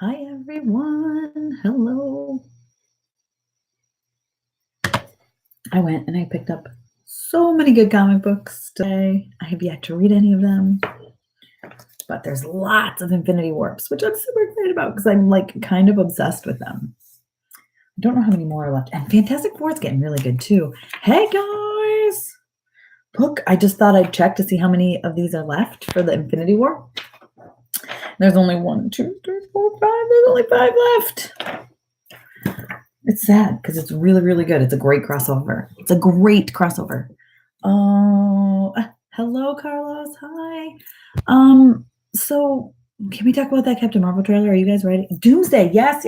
Hi, everyone. Hello. I went and I picked up so many good comic books today. I have yet to read any of them, but there's lots of Infinity Warps, which I'm super excited about because I'm like kind of obsessed with them. I don't know how many more are left. And Fantastic Four is getting really good too. Hey, guys. Look, I just thought I'd check to see how many of these are left for the Infinity War. There's only 1, 2, 3, 4, 5. There's only 5 left. It's sad because it's really, really good. It's a great crossover. It's a great crossover. Oh, hello, Carlos. Hi. So can we talk about that Captain Marvel trailer? Are you guys ready? Doomsday. Yes.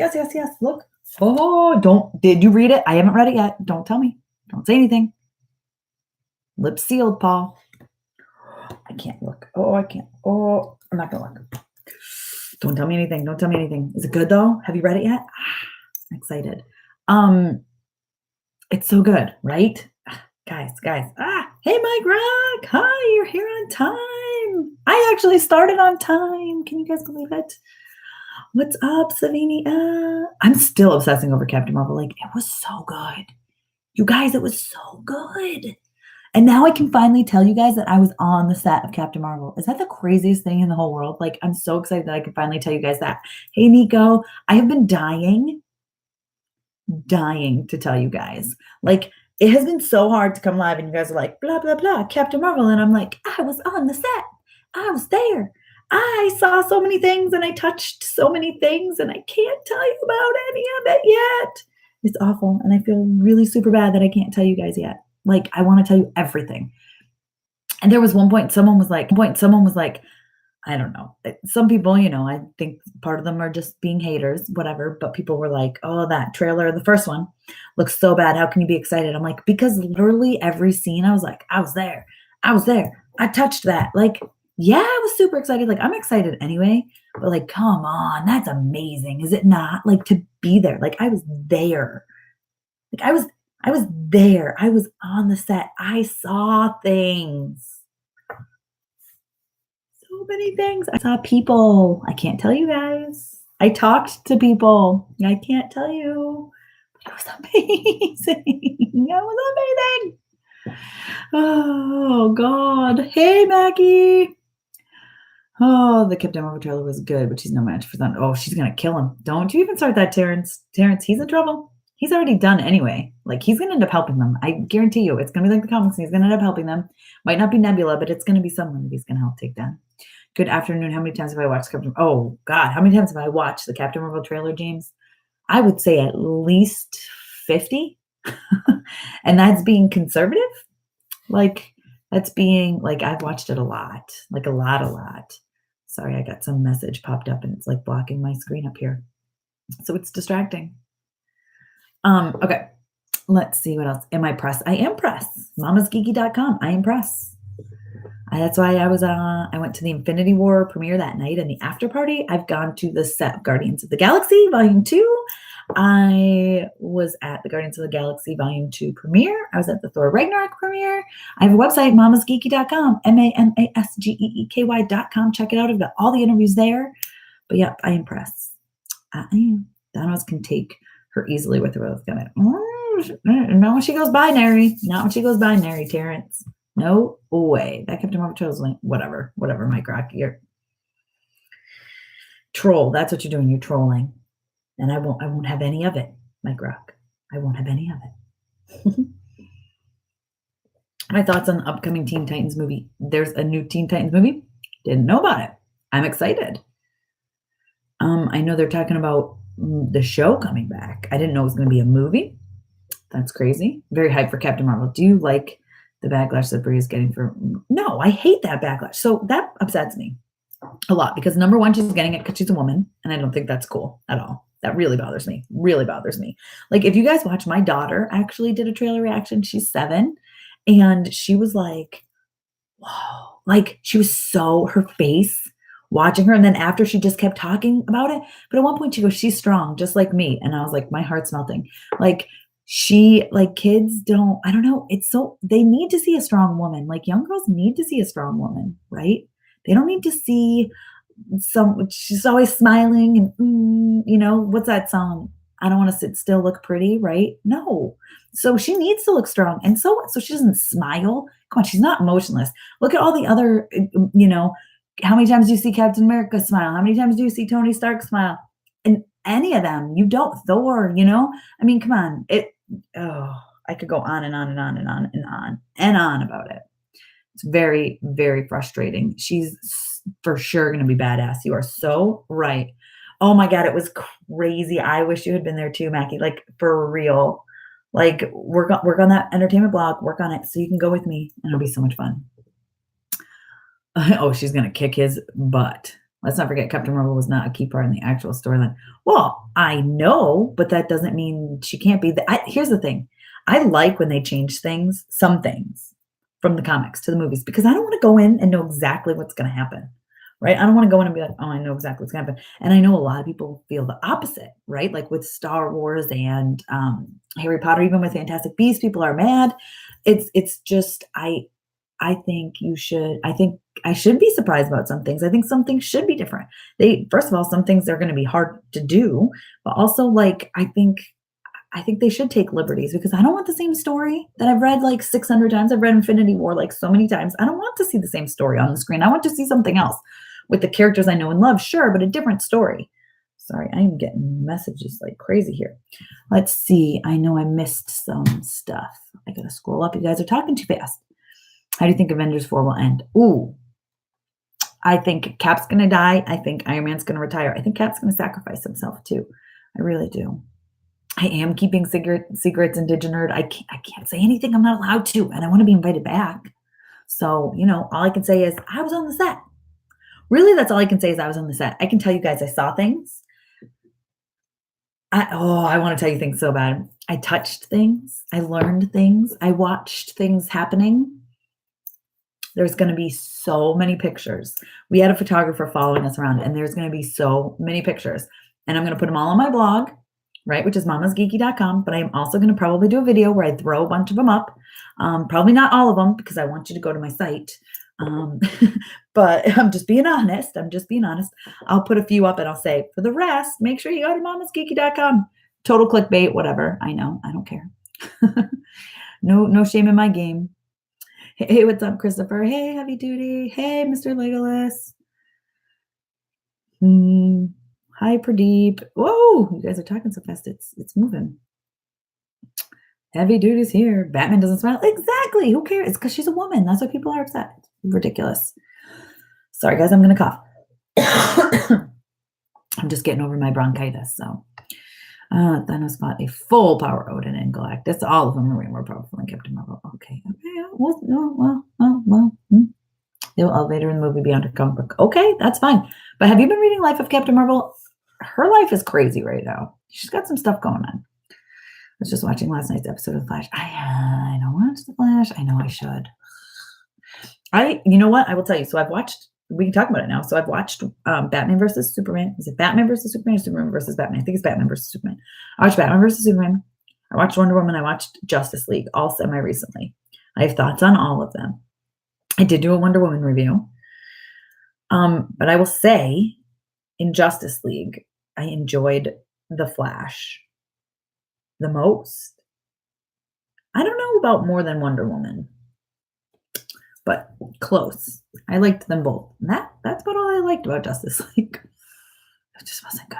Look. Oh, did you read it? I haven't read it yet. Don't tell me. Don't say anything. Lips sealed, Paul. I can't look. Oh, I can't. Oh, I'm not gonna look. Don't tell me anything. Don't tell me anything. Is it good though? Have you read it yet? I'm excited. It's so good, right? Guys. Hey, Mike Rock. Hi, you're here on time. I actually started on time. Can you guys believe it? What's up, Savini? I'm still obsessing over Captain Marvel. Like, it was so good. You guys, it was so good. And now I can finally tell you guys that I was on the set of Captain Marvel. Is that the craziest thing in the whole world? Like, I'm so excited that I can finally tell you guys that. Hey, Nico, I have been dying to tell you guys. Like, it has been so hard to come live and you guys are like, blah, blah, blah, Captain Marvel. And I'm like, I was on the set. I was there. I saw so many things and I touched so many things and I can't tell you about any of it yet. It's awful. And I feel really super bad that I can't tell you guys yet. Like, I want to tell you everything. And there was one point someone was like, I don't know. Some people, I think part of them are just being haters, whatever. But people were like, oh, that trailer, the first one, looks so bad. How can you be excited? I'm like, because literally every scene, I was like, I was there. I touched that. Like, yeah, I was super excited. Like, I'm excited anyway. But like, come on, that's amazing. Is it not? Like, to be there. Like, I was there. Like, I was there. I was on the set. I saw things. So many things. I saw people. I can't tell you guys. I talked to people. I can't tell you. It was amazing. It was amazing. Oh, God. Hey, Maggie. Oh, the Captain Marvel trailer was good, but she's no match for that. Oh, she's going to kill him. Don't you even start that, Terrence. Terrence, he's in trouble. He's already done anyway. Like, he's going to end up helping them. I guarantee you. It's going to be like the comics. He's going to end up helping them. Might not be Nebula, but it's going to be someone that he's going to help take down. Good afternoon. How many times have I watched Captain? Oh God, how many times have I watched the Captain Marvel trailer, James? I would say at least 50. And that's being conservative. Like, that's being like, I've watched it a lot. Like a lot. Sorry, I got some message popped up and it's like blocking my screen up here. So it's distracting. Okay. Let's see what else. Am I press? I am press. Mamasgeeky.com. I am press. That's why I went to the Infinity War premiere that night and the after party. I've gone to the set of Guardians of the Galaxy Volume 2. I was at the Guardians of the Galaxy Volume 2 premiere. I was at the Thor Ragnarok premiere. I have a website, mamasgeeky.com, mamasgeeky.com. Check it out. I've got all the interviews there. But yeah, I am pressed. I am. Thanos can take her easily with her oath. Not when she goes binary. Not when she goes binary, Terrence. No way. That Captain Marvel trailer link. Whatever, Mike Rock. You're troll. That's what you're doing. You're trolling. And I won't have any of it, Mike Rock. I won't have any of it. My thoughts on the upcoming Teen Titans movie. There's a new Teen Titans movie. Didn't know about it. I'm excited. I know they're talking about the show coming back. I didn't know it was going to be a movie. That's crazy. Very hyped for Captain Marvel. Do you like the backlash that Brie is getting for? No, I hate that backlash. So that upsets me a lot because number one, she's getting it because she's a woman, and I don't think that's cool at all. That really bothers me. Like, if you guys watch, my daughter actually did a trailer reaction. She's 7, and she was like, whoa. Like, she was so, her face watching her, and then after she just kept talking about it. But at one point she goes, she's strong, just like me. And I was like, my heart's melting. Like, kids don't, I don't know. It's so, they need to see a strong woman. Like, young girls need to see a strong woman, right? They don't need to see she's always smiling and, what's that song? I don't want to sit still, look pretty, right? No. So she needs to look strong. And so what? So she doesn't smile. Come on, she's not emotionless. Look at all the other, how many times do you see Captain America smile? How many times do you see Tony Stark smile? And any of them, you don't. Thor, I mean, come on. I could go on and on and on and on and on and on about it. It's very, very frustrating. She's for sure going to be badass. You are so right. Oh my God, it was crazy. I wish you had been there too, Mackie. Like for real. Like work on that entertainment blog, work on it so you can go with me and it'll be so much fun. Oh, she's going to kick his butt. Let's not forget Captain Marvel was not a key part in the actual storyline. Well, I know, but that doesn't mean she can't be. Here's the thing. I like when they change things, some things, from the comics to the movies, because I don't want to go in and know exactly what's going to happen, right? I don't want to go in and be like, oh, I know exactly what's going to happen. And I know a lot of people feel the opposite, right? Like with Star Wars and Harry Potter, even with Fantastic Beasts, people are mad. It's just, I think I should be surprised about some things. I think some things should be different. First of all, some things are going to be hard to do, but also like, I think they should take liberties because I don't want the same story that I've read like 600 times. I've read Infinity War like so many times. I don't want to see the same story on the screen. I want to see something else with the characters I know and love, sure, but a different story. Sorry, I am getting messages like crazy here. Let's see. I know I missed some stuff. I gotta scroll up. You guys are talking too fast. How do you think Avengers 4 will end? Ooh, I think Cap's going to die. I think Iron Man's going to retire. I think Cap's going to sacrifice himself too. I really do. I am keeping secrets in DigiNerd. I can't say anything I'm not allowed to, and I want to be invited back. So, all I can say is I was on the set. Really, that's all I can say is I was on the set. I can tell you guys I saw things. I want to tell you things so bad. I touched things. I learned things. I watched things happening. There's going to be so many pictures. We had a photographer following us around, and there's going to be so many pictures. And I'm going to put them all on my blog, right, which is mamasgeeky.com. But I'm also going to probably do a video where I throw a bunch of them up. Probably not all of them because I want you to go to my site. But I'm just being honest. I'll put a few up and I'll say, for the rest, make sure you go to mamasgeeky.com. Total clickbait, whatever. I know. I don't care. No shame in my game. Hey, what's up, Christopher? Hey, Heavy Duty. Hey, Mr. Legolas. Hi, Pradeep. Whoa, you guys are talking so fast. It's moving. Heavy Duty's here. Batman doesn't smile. Exactly. Who cares? It's because she's a woman. That's why people are upset. It's ridiculous. Sorry, guys. I'm going to cough. I'm just getting over my bronchitis, so. Thanos fought a full power Odin and Galactus. All of them are way more powerful than Captain Marvel. Okay. Well. They will elevator in the movie beyond her comic book. Okay, that's fine. But have you been reading Life of Captain Marvel? Her life is crazy right now. She's got some stuff going on. I was just watching last night's episode of The Flash. I don't watch The Flash. I know I should. You know what? I will tell you. So we can talk about it now. So I've watched Batman versus Superman. Is it Batman versus Superman or Superman versus Batman? I think it's Batman versus Superman. I watched Batman versus Superman. I watched Wonder Woman. I watched Justice League, all semi-recently. I have thoughts on all of them. I did do a Wonder Woman review. But I will say, in Justice League, I enjoyed The Flash the most. I don't know about more than Wonder Woman, but close. I liked them both. And that's about all I liked about Justice League. It just wasn't good.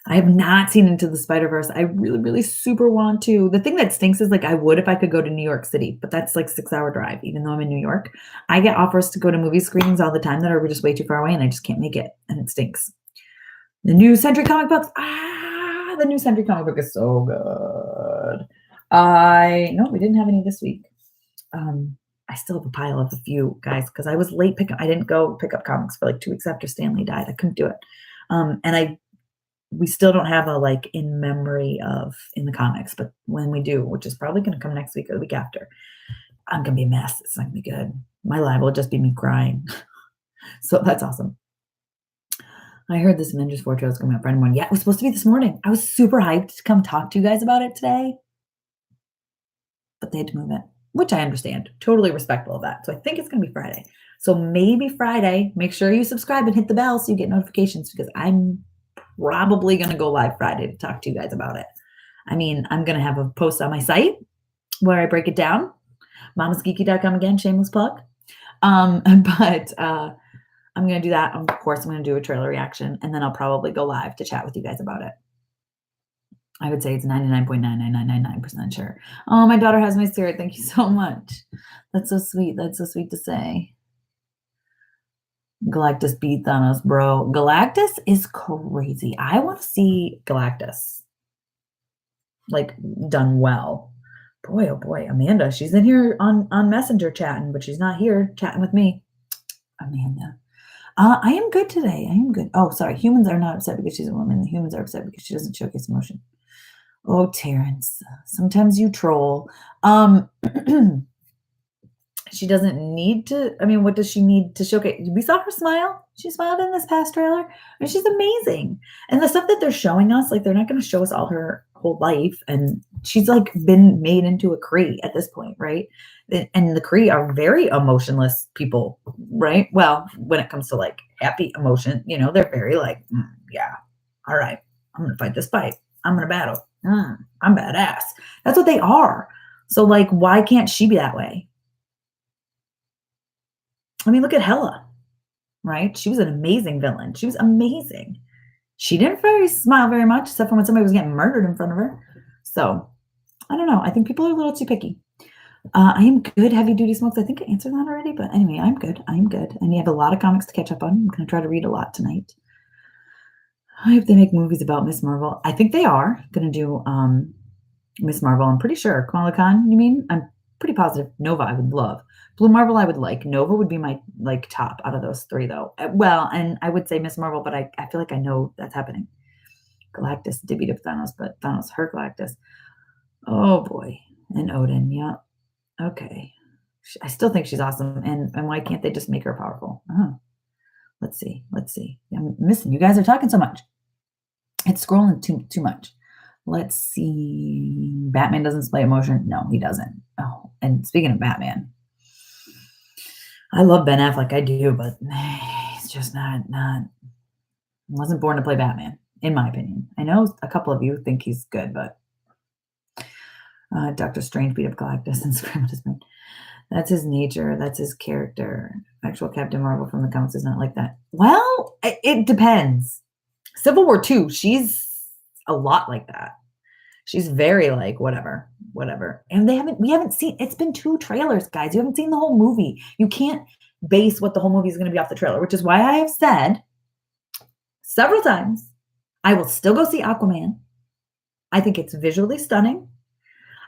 I have not seen Into the Spider-Verse. I really, really super want to. The thing that stinks is like I would if I could go to New York City, but that's like 6-hour drive, even though I'm in New York. I get offers to go to movie screenings all the time that are just way too far away, and I just can't make it, and it stinks. The new Century comic books. The new Century comic book is so good. No, we didn't have any this week. I still have a pile of a few, guys, because I was late I didn't go pick up comics for like 2 weeks after Stanley died. I couldn't do it. And we still don't have a like in memory of in the comics, but when we do, which is probably going to come next week or the week after, I'm going to be a mess. It's not going to be good. My live will just be me crying. So that's awesome. I heard this Avengers 4 trailer is coming out Friday morning. Yeah, it was supposed to be this morning. I was super hyped to come talk to you guys about it today, but they had to move it, which I understand. Totally respectful of that. So I think it's going to be Friday. So maybe Friday, make sure you subscribe and hit the bell so you get notifications because I'm probably going to go live Friday to talk to you guys about it. I mean, I'm going to have a post on my site where I break it down. mamasgeeky.com again, shameless plug. But I'm going to do that. Of course, I'm going to do a trailer reaction, and then I'll probably go live to chat with you guys about it. I would say it's 99.99999% sure. Oh, my daughter has my spirit. Thank you so much. That's so sweet. That's so sweet to say. Galactus beat Thanos, bro. Galactus is crazy. I want to see Galactus like done well. Boy, oh boy, Amanda. She's in here on Messenger chatting, but she's not here chatting with me. Amanda. I am good today. I am good. Oh, sorry. Humans are not upset because she's a woman. The humans are upset because she doesn't showcase emotion. Oh, Terrence. Sometimes you troll. She doesn't need to. I mean, what does she need to showcase? We saw her smile. She smiled in this past trailer, and she's amazing. And the stuff that they're showing us, like they're not going to show us all her whole life, and she's like been made into a Kree at this point, right? And the Kree are very emotionless people, right? Well, when it comes to like happy emotion, you know, they're very like, yeah, all right, I'm gonna fight this fight. I'm gonna battle. I'm badass. That's what they are. So like, why can't she be that way? I mean, look at Hela, right? She was an amazing villain. She was amazing. She didn't smile very much, except for when somebody was getting murdered in front of her. So, I don't know. I think people are a little too picky. I am good, heavy duty smokes. I think I answered that already, but anyway, I'm good. I'm good. And you have a lot of comics to catch up on. I'm going to try to read a lot tonight. I hope they make movies about Miss Marvel. I think they are going to do Miss Marvel. I'm pretty sure. Kamala Khan, you mean? I'm pretty positive. Nova, I would love. Blue Marvel, I would like. Nova would be my like top out of those three, though. Well, and I would say Miss Marvel, but I feel like I know that's happening. Galactus did beat up Thanos, but Thanos hurt Galactus. Oh boy, and Odin, yeah. Okay, I still think she's awesome, and why can't they just make her powerful? Let's see. I'm missing. You guys are talking so much. It's scrolling too much. Let's see. Batman doesn't display emotion. No, he doesn't. Oh, and speaking of Batman, I love Ben Affleck. I do, but he's just not. Wasn't born to play Batman, in my opinion. I know a couple of you think he's good, but Doctor Strange beat up Galactus and scrambled his brain. That's his nature. That's his character. Actual Captain Marvel from the comics is not like that. Well, it depends. Civil War II, she's a lot like that. She's very like whatever. And we haven't seen. It's been 2 trailers, guys. You haven't seen the whole movie. You can't base what the whole movie is going to be off the trailer, which is why I have said several times, I will still go see Aquaman. I think it's visually stunning.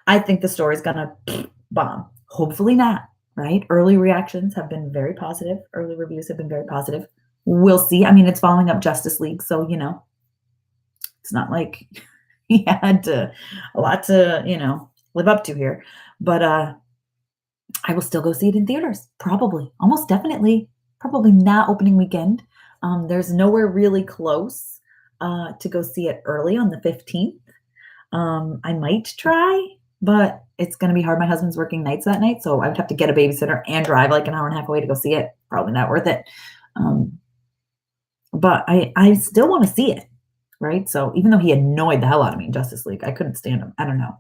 I think the story's going to bomb. Hopefully not, right? Early reactions have been very positive. Early reviews have been very positive. We'll see. I mean, it's following up Justice League, so, you know, it's not like he had a lot to, you know, live up to here. But I will still go see it in theaters, probably. Almost definitely. Probably not opening weekend. There's nowhere really close to go see it early on the 15th. I might try, but it's going to be hard. My husband's working nights that night, so I would have to get a babysitter and drive like an hour and a half away to go see it. Probably not worth it. But I still want to see it, right? So even though he annoyed the hell out of me in Justice League, I couldn't stand him. I don't know.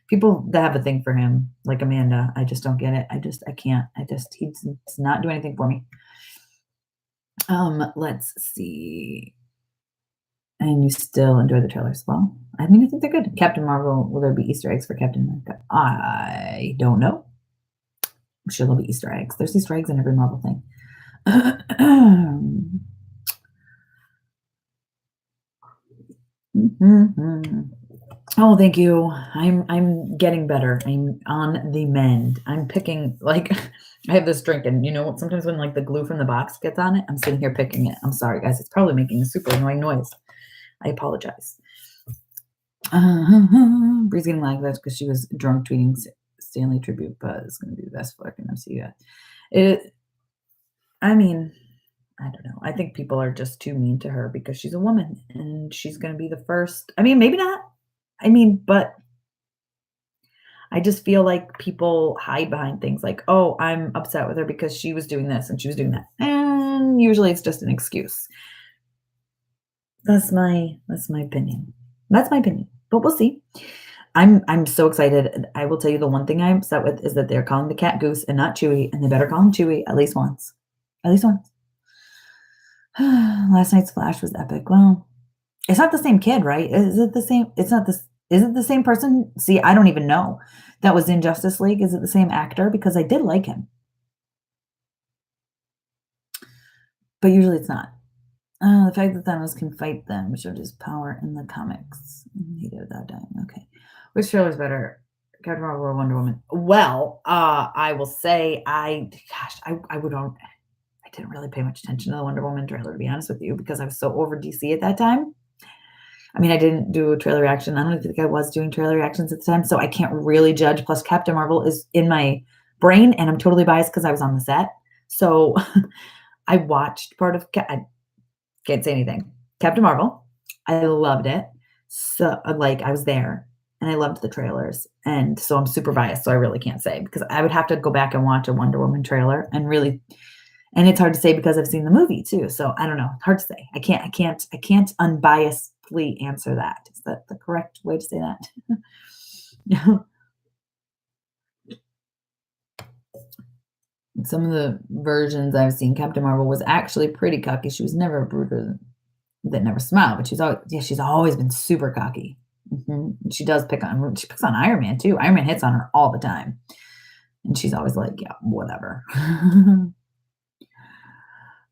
People that have a thing for him, like Amanda, I just don't get it. I can't. He's not doing anything for me. Let's see. And you still enjoy the trailers? Well, I mean, I think they're good. Captain Marvel, will there be Easter eggs for Captain America? I don't know. I'm sure there'll be Easter eggs. There's Easter eggs in every Marvel thing. Oh, thank you. I'm getting better. I'm on the mend. I'm picking, like, I have this drink, and you know, sometimes when like the glue from the box gets on it, I'm sitting here picking it. I'm sorry, guys. It's probably making a super annoying noise. I apologize. Bree's getting like that because she was drunk tweeting Stanley tribute, but it's going to be the best fucking MCU. I mean, I don't know. I think people are just too mean to her because she's a woman and she's going to be the first. I mean, maybe not. I mean, but I just feel like people hide behind things like, "Oh, I'm upset with her because she was doing this and she was doing that." And usually it's just an excuse. That's my opinion. That's my opinion, but we'll see. I'm so excited. I will tell you the one thing I'm upset with is that they're calling the cat Goose and not Chewy, and they better call him Chewy at least once. At least once. Last night's Flash was epic. Well, it's not the same kid, right? Is it the same? It's not this. Is it the same person? See, I don't even know. That was in Justice League. Is it the same actor? Because I did like him, but usually it's not. The fact that Thanos can fight them showed his power in the comics. He did without dying. Okay. Which trailer's better? Captain Marvel or Wonder Woman? Well, I will say I would I didn't really pay much attention to the Wonder Woman trailer, to be honest with you, because I was so over DC at that time. I mean, I didn't do a trailer reaction. I don't even think I was doing trailer reactions at the time, so I can't really judge. Plus, Captain Marvel is in my brain, and I'm totally biased because I was on the set. So I watched part of. I can't say anything. Captain Marvel. I loved it. So, like, I was there, and I loved the trailers, and so I'm super biased. So I really can't say because I would have to go back and watch a Wonder Woman trailer and really. And it's hard to say because I've seen the movie too. So I don't know. Hard to say. I can't unbiasedly answer that. Is that the correct way to say that? Some of the versions I've seen, Captain Marvel was actually pretty cocky. She was never a brooder that never smiled, but she's always been super cocky. She picks on Iron Man too. Iron Man hits on her all the time. And she's always like, yeah, whatever.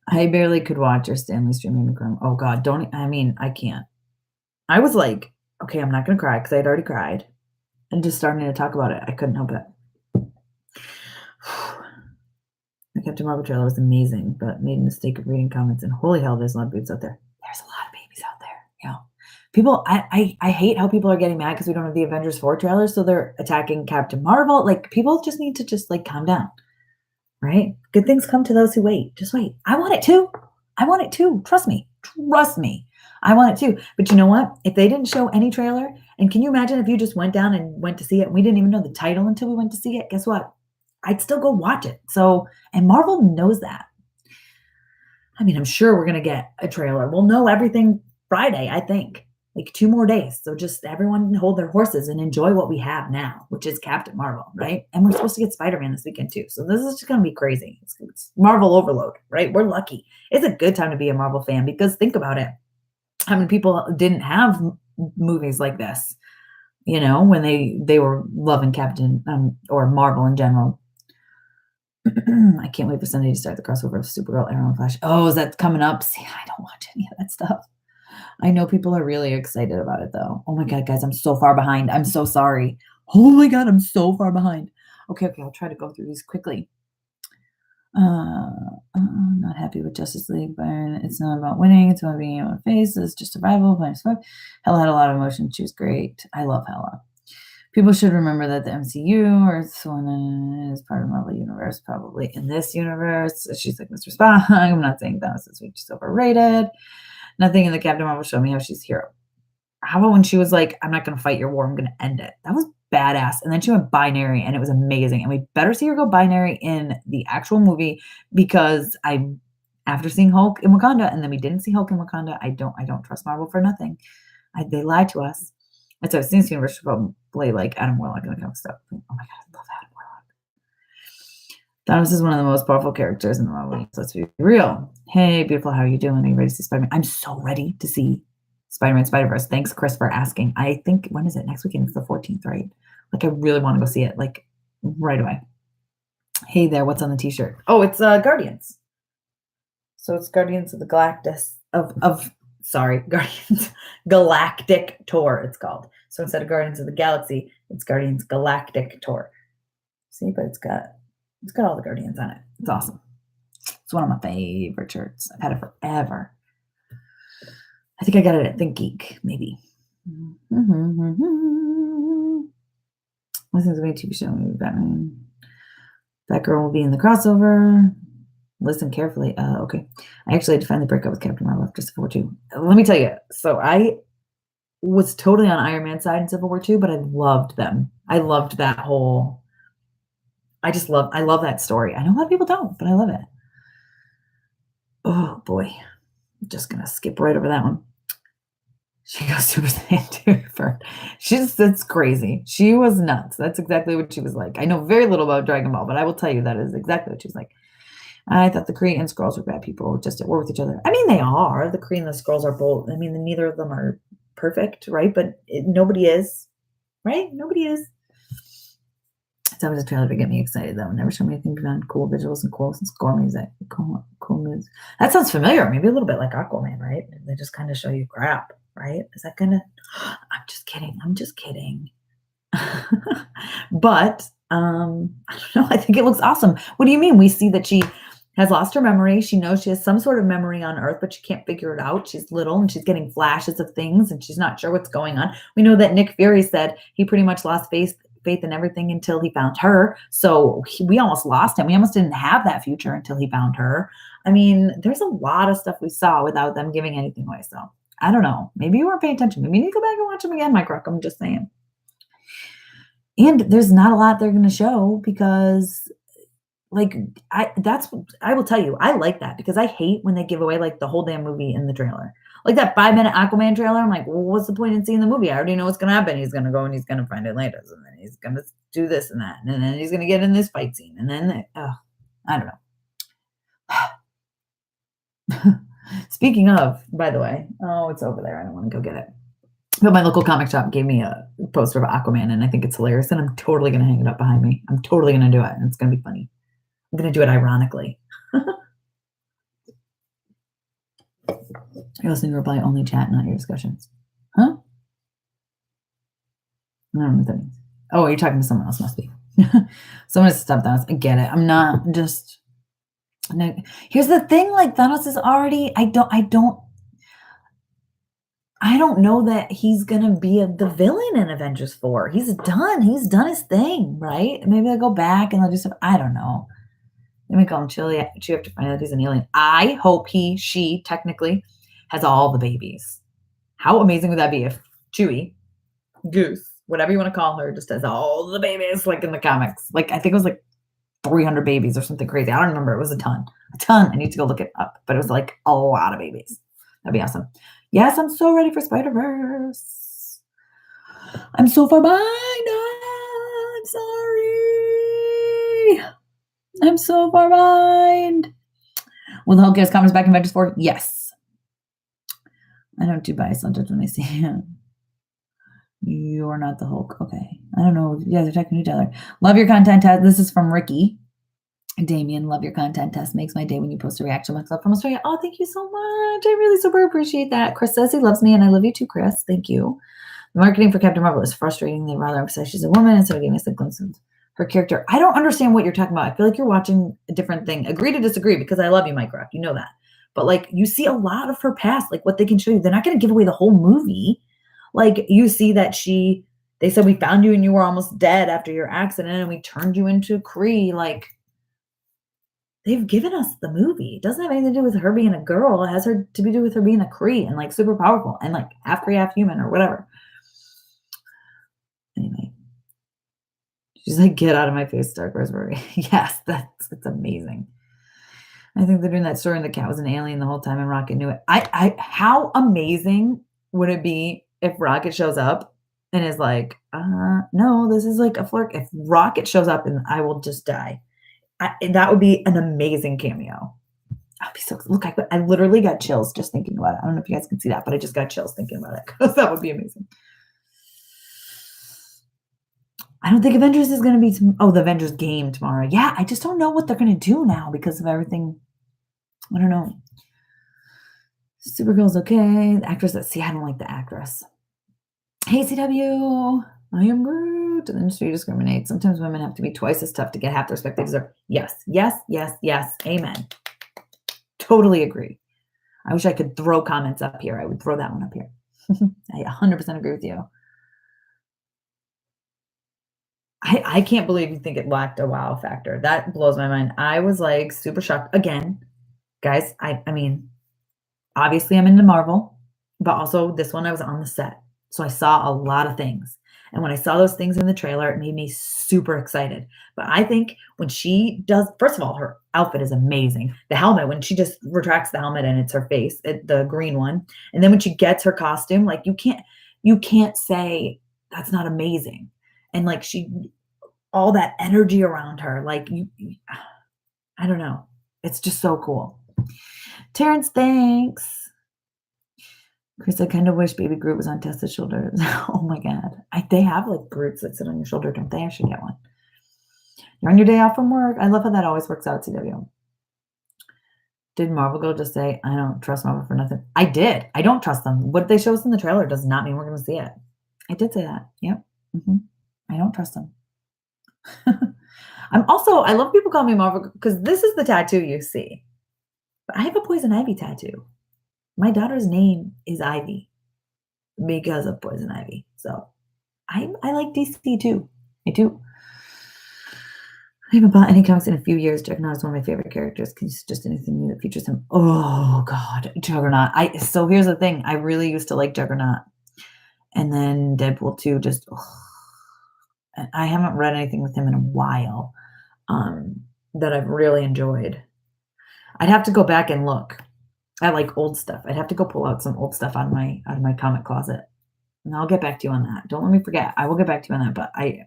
I barely could watch or Stanley streaming Chrome. Oh God, I can't. I was like, okay, I'm not gonna cry because I'd already cried. And just starting to talk about it, I couldn't help it. The Captain Marvel trailer was amazing, but made a mistake of reading comments and holy hell, there's a lot of babies out there. There's a lot of babies out there. People, I hate how people are getting mad because we don't have the Avengers 4 trailer, so they're attacking Captain Marvel. Like, people just need to just like calm down. Right? Good things come to those who wait. Just wait. I want it too. I want it too. Trust me. Trust me. I want it too. But you know what? If they didn't show any trailer, and can you imagine if you just went down and went to see it and we didn't even know the title until we went to see it? Guess what? I'd still go watch it. So, and Marvel knows that. I mean, I'm sure we're going to get a trailer. We'll know everything Friday, I think. Like 2 more days. So just everyone hold their horses and enjoy what we have now, which is Captain Marvel, right? And we're supposed to get Spider-Man this weekend too. So this is just going to be crazy. It's Marvel overload, right? We're lucky. It's a good time to be a Marvel fan because think about it. How many people didn't have movies like this, when they were loving Captain or Marvel in general. I can't wait for Sunday to start the crossover of Supergirl, Arrow, and Flash. Oh, is that coming up? See, I don't watch any of that stuff. I know people are really excited about it though. Oh my God, guys, I'm so far behind. I'm so sorry. Oh my God, I'm so far behind. Okay, I'll try to go through these quickly. Not happy with Justice League, but it's not about winning. It's about being able to face. It's just survival. Hella had a lot of emotion. She was great. I love Hella. People should remember that the MCU or someone is part of Marvel Universe, probably in this universe. She's like Mr. Spock. I'm not saying that was this week. She's overrated. Nothing in the Captain Marvel showed me how she's a hero. How about when she was like, I'm not going to fight your war. I'm going to end it. That was badass. And then she went binary and it was amazing. And we better see her go binary in the actual movie because after seeing Hulk in Wakanda and then we didn't see Hulk in Wakanda, I don't trust Marvel for nothing. They lied to us. And so I've seen this universe probably like Adam Warlock and that kind of stuff. Oh my God, I love Adam Warlock. Thanos is one of the most powerful characters in the Marvel universe. Let's be real. Hey, beautiful, how are you doing? Are you ready to see Spider-Man? I'm so ready to see Spider-Man Spider-Verse. Thanks, Chris, for asking. I think, when is it? Next weekend? It's the 14th, right? Like, I really want to go see it, like, right away. Hey there, what's on the t-shirt? Oh, it's Guardians. So it's Guardians of the Galactus Guardians Galactic Tour, it's called. So instead of Guardians of the Galaxy, it's Guardians Galactic Tour. See, but it's got all the Guardians on it. It's awesome. It's one of my favorite shirts. I've had it forever. I think I got it at Think Geek, maybe. Listen to the TV show, maybe Batman. Batgirl will be in the crossover. Listen carefully. Okay. I actually had to finally break up with Captain Marvel after Civil War 2. Let me tell you. So I was totally on Iron Man's side in Civil War 2, but I loved them. I loved that whole I love that story. I know a lot of people don't, but I love it. Oh boy. I'm just gonna skip right over that one. She goes Super Saiyan 2 for that's crazy. She was nuts. That's exactly what she was like. I know very little about Dragon Ball, but I will tell you that is exactly what she was like. I thought the Kree and Skrulls were bad people just at war with each other. I mean, they are. The Kree and the Skrulls are both. I mean, neither of them are perfect, right? But nobody is, right? Nobody is. That was a trailer to get me excited, though. Never show me anything beyond cool visuals and cool score music. Cool moves. That sounds familiar. Maybe a little bit like Aquaman, right? They just kind of show you crap, right? Is that kind of? I'm just kidding. I'm just kidding. But I don't know. I think it looks awesome. What do you mean? We see that she has lost her memory. She knows she has some sort of memory on Earth, but she can't figure it out. She's little and she's getting flashes of things and she's not sure what's going on. We know that Nick Fury said he pretty much lost faith in everything until he found her. So we almost lost him. We almost didn't have that future until he found her. I mean, there's a lot of stuff we saw without them giving anything away. So I don't know. Maybe you weren't paying attention. Maybe you need to go back and watch them again, Mike Rock. I'm just saying. And there's not a lot they're going to show because like I will tell you, I like that because I hate when they give away like the whole damn movie in the trailer. Like that 5-minute Aquaman trailer, I'm like, well, what's the point in seeing the movie? I already know what's going to happen. He's going to go and he's going to find Atlantis, and then he's going to do this and that, and then he's going to get in this fight scene, and then I don't know. Speaking of, by the way, oh, it's over there. I don't want to go get it. But my local comic shop gave me a poster of Aquaman, and I think it's hilarious, and I'm totally going to hang it up behind me. I'm totally going to do it, and it's going to be funny. I'm going to do it ironically. You're listening to Reply Only chat, not your discussions. Huh? I don't know what that means. Oh, you're talking to someone else, must be. Someone has stopped Thanos. I get it. I'm not just... No. Here's the thing, like, Thanos is already... I don't know that he's gonna be the villain in Avengers 4. He's done his thing, right? Maybe they'll go back and they'll do stuff. I don't know. They may call him Chili. You have to find out he's an alien. I hope she technically has all the babies. How amazing would that be if Chewie, Goose, whatever you want to call her, just has all the babies like in the comics? Like I think it was like 300 babies or something crazy. I don't remember. It was a ton. I need to go look it up, but it was like a lot of babies. That'd be awesome. Yes, I'm so ready for Spider-Verse. I'm so far behind. I'm sorry. I'm so far behind. Will the Hulk get his comments back in Avengers 4? Yes. I don't do bias. I'll judge when I see him. You're not the Hulk. Okay. I don't know. You guys are talking to each other. Love your content test. This is from Ricky. Damien, love your content test. Makes my day when you post a reaction. Much love from Australia. Oh, thank you so much. I really super appreciate that. Chris says he loves me, and I love you too, Chris. Thank you. The marketing for Captain Marvel is frustrating. They rather emphasize she's a woman instead of giving us a glimpse of her character. I don't understand what you're talking about. I feel like you're watching a different thing. Agree to disagree because I love you, Mike Rock. You know that. But like you see a lot of her past, like what they can show you. They're not going to give away the whole movie. Like you see that they said we found you and you were almost dead after your accident and we turned you into Kree. Like they've given us the movie. It doesn't have anything to do with her being a girl. It has to do with her being a Kree and like super powerful and like half Kree, half human or whatever. Anyway. She's like, get out of my face, Dark Raspberry. Yes, it's amazing. I think they're doing that story and the cat was an alien the whole time and Rocket knew it. How amazing would it be if Rocket shows up and is like, no, this is like a flirt. If Rocket shows up and I will just die. That would be an amazing cameo. I'd be so look. I literally got chills just thinking about it. I don't know if you guys can see that, but I just got chills thinking about it because that would be amazing. I don't think Avengers is going to be the Avengers game tomorrow. Yeah, I just don't know what they're going to do now because of everything. I don't know. Supergirl's okay. The actress I don't like the actress. Hey, CW. I am Groot. The industry discriminates. Sometimes women have to be twice as tough to get half the respect they deserve. Yes, yes, yes, yes. Amen. Totally agree. I wish I could throw comments up here. I would throw that one up here. I 100% agree with you. I can't believe you think it lacked a wow factor. That blows my mind. I was like super shocked. Again, guys, I mean, obviously I'm into Marvel, but also this one I was on the set. So I saw a lot of things. And when I saw those things in the trailer, it made me super excited. But I think when she does, first of all, her outfit is amazing. The helmet, when she just retracts the helmet and it's her face, the green one. And then when she gets her costume, like you can't say that's not amazing. And like all that energy around her, like I don't know. It's just so cool. Terrence, thanks. Chris, I kind of wish Baby Groot was on Tessa's shoulders. Oh my God. They have like Groots that sit on your shoulder, don't they? I should get one. You're on your day off from work. I love how that always works out, CW. Did Marvel Girl just say, I don't trust Marvel for nothing? I did. I don't trust them. What they show us in the trailer does not mean we're going to see it. I did say that. Yep. I don't trust them. I love people call me Marvel because this is the tattoo you see. But I have a Poison Ivy tattoo. My daughter's name is Ivy because of Poison Ivy. So I like DC too. I do. I haven't bought any comics in a few years. Juggernaut is one of my favorite characters. Can you just anything new that features him? Oh God, Juggernaut. So here's the thing. I really used to like Juggernaut. And then Deadpool 2 just I haven't read anything with him in a while that I've really enjoyed. I'd have to go back and look. I like old stuff. I'd have to go pull out some old stuff out of my comic closet. And I'll get back to you on that. Don't let me forget. I will get back to you on that, but I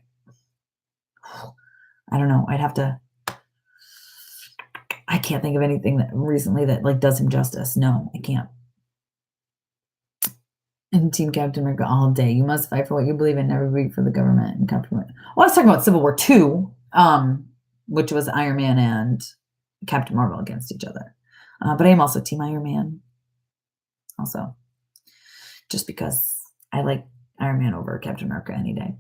don't know. I can't think of anything that recently that like does him justice. No, I can't. And Team Captain America all day. You must fight for what you believe in, never root for the government and Captain America. Well, I was talking about Civil War II, which was Iron Man and Captain Marvel against each other. But I am also Team Iron Man. Also, just because I like Iron Man over Captain America any day.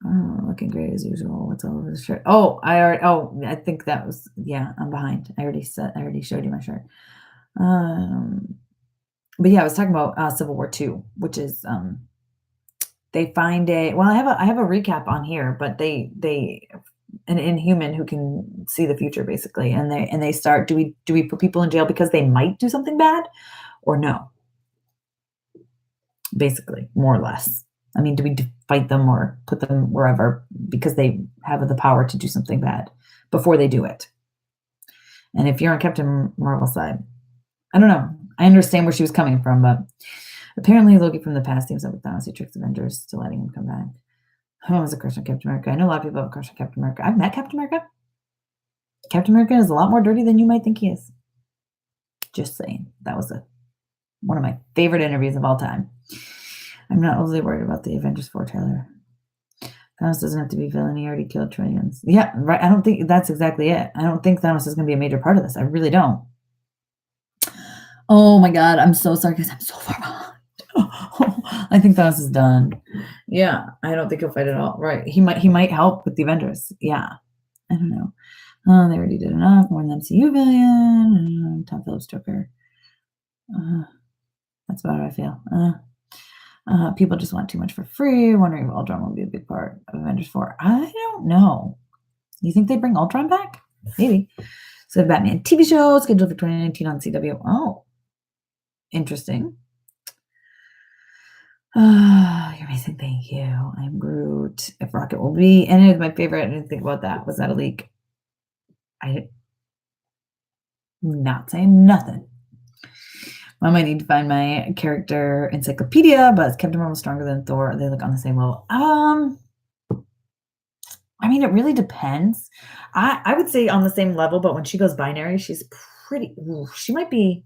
Oh, looking great as usual. What's all over the shirt? I think that was, yeah, I'm behind. I already showed you my shirt. But yeah, I was talking about Civil War II, which is they find I have a recap on here, but they an inhuman who can see the future basically, and they start, do we put people in jail because they might do something bad or no? Basically, more or less. I mean, do we fight them or put them wherever because they have the power to do something bad before they do it? And if you're on Captain Marvel's side, I don't know. I understand where she was coming from, but apparently Loki from the past teams up with Thanos. He tricks Avengers to letting him come back. Who has a crush on Captain America? I know a lot of people have a crush on Captain America. I've met Captain America. Captain America is a lot more dirty than you might think he is. Just saying. That was one of my favorite interviews of all time. I'm not overly worried about the Avengers 4 trailer. Thanos doesn't have to be villain. He already killed trillions. Yeah, right. I don't think that's exactly it. I don't think Thanos is going to be a major part of this. I really don't. Oh my God, I'm so sorry because I'm so far behind. I think Thanos is done. Yeah, I don't think he'll fight at all. Right. He might help with the Avengers. Yeah. I don't know. Oh, they already did enough. More than MCU villain. Tom Phillips Joker. That's about how I feel. People just want too much for free. Wondering if Ultron will be a big part of Avengers 4. I don't know. You think they bring Ultron back? Maybe. So Batman TV show scheduled for 2019 on CW. Oh, interesting. You're amazing. Thank you. I'm Groot. If Rocket will be, and it is my favorite. I didn't think about that. Was that a leak? I'm not saying nothing. I might need to find my character encyclopedia, but is Captain Marvel stronger than Thor? Are they like on the same level? I mean, it really depends. I would say on the same level, but when she goes binary, she's she might be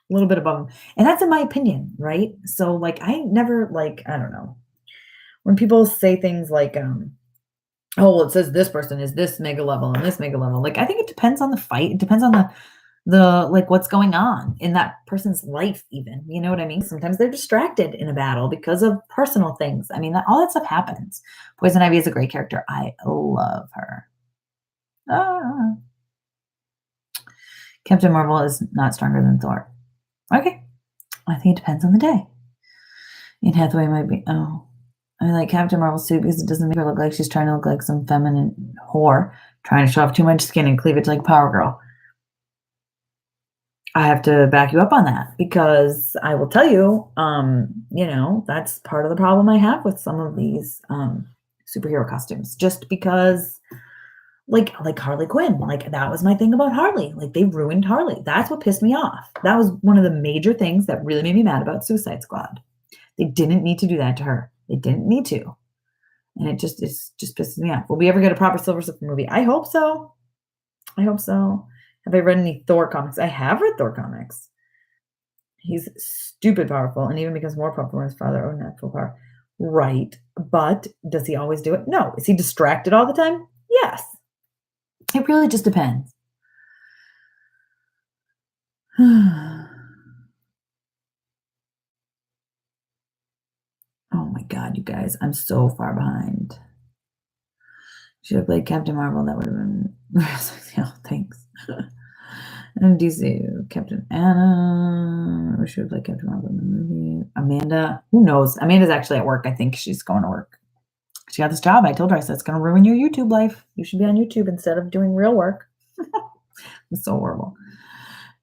a little bit above him. And that's in my opinion, right? So like, I never I don't know. When people say things like, oh, well, it says this person is this mega level and this mega level. Like, I think it depends on the fight. It depends on the like what's going on in that person's life even, you know what I mean? Sometimes they're distracted in a battle because of personal things. I mean, all that stuff happens. Poison Ivy is a great character. I love her. Captain Marvel is not stronger than Thor. Okay. I think it depends on the day. Anne Hathaway might be, I like Captain Marvel suit because it doesn't make her look like she's trying to look like some feminine whore trying to show off too much skin and cleavage like Power Girl. I have to back you up on that because I will tell you, that's part of the problem I have with some of these superhero costumes. Just because, like Harley Quinn, like that was my thing about Harley. Like they ruined Harley. That's what pissed me off. That was one of the major things that really made me mad about Suicide Squad. They didn't need to do that to her. They didn't need to, and it just pisses me off. Will we ever get a proper Silver Surfer movie? I hope so. I hope so. Have I read any Thor comics? I have read Thor comics. He's stupid powerful and even becomes more powerful when his father owed natural power. Right. But does he always do it? No. Is he distracted all the time? Yes. It really just depends. Oh my God, you guys. I'm so far behind. Should have played Captain Marvel. That would have been. Oh, thanks. And DC, Captain Anna. We should have played Captain Marvel in the movie. Amanda. Who knows? Amanda's actually at work. I think she's going to work. She got this job. I told her, I said, it's going to ruin your YouTube life. You should be on YouTube instead of doing real work. It's so horrible.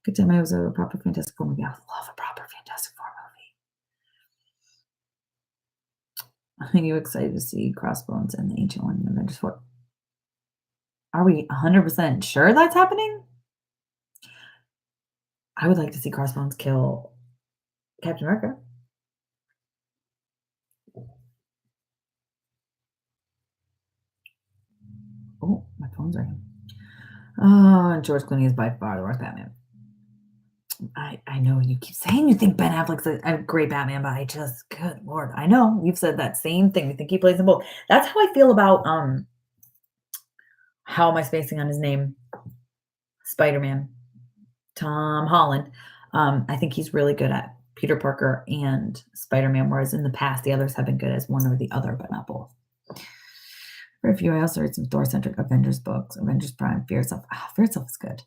Good time I was a proper Fantastic Four movie. I would love a proper Fantastic Four movie. Are you excited to see Crossbones and the Ancient One in Avengers 4? Are we 100% sure that's happening? I would like to see Crossbones kill Captain America. Oh, my phone's ringing. Oh, and George Clooney is by far the worst Batman. I know you keep saying you think Ben Affleck's a great Batman, but I just, good Lord, I know you've said that same thing. You think he plays them both. That's how I feel about how am I spacing on his name? Spider-Man, Tom Holland. I think he's really good at Peter Parker and Spider-Man, whereas in the past the others have been good as one or the other, but not both. For a few, I also read some Thor-centric Avengers books. Avengers Prime, Fear Itself. Fear Itself is good.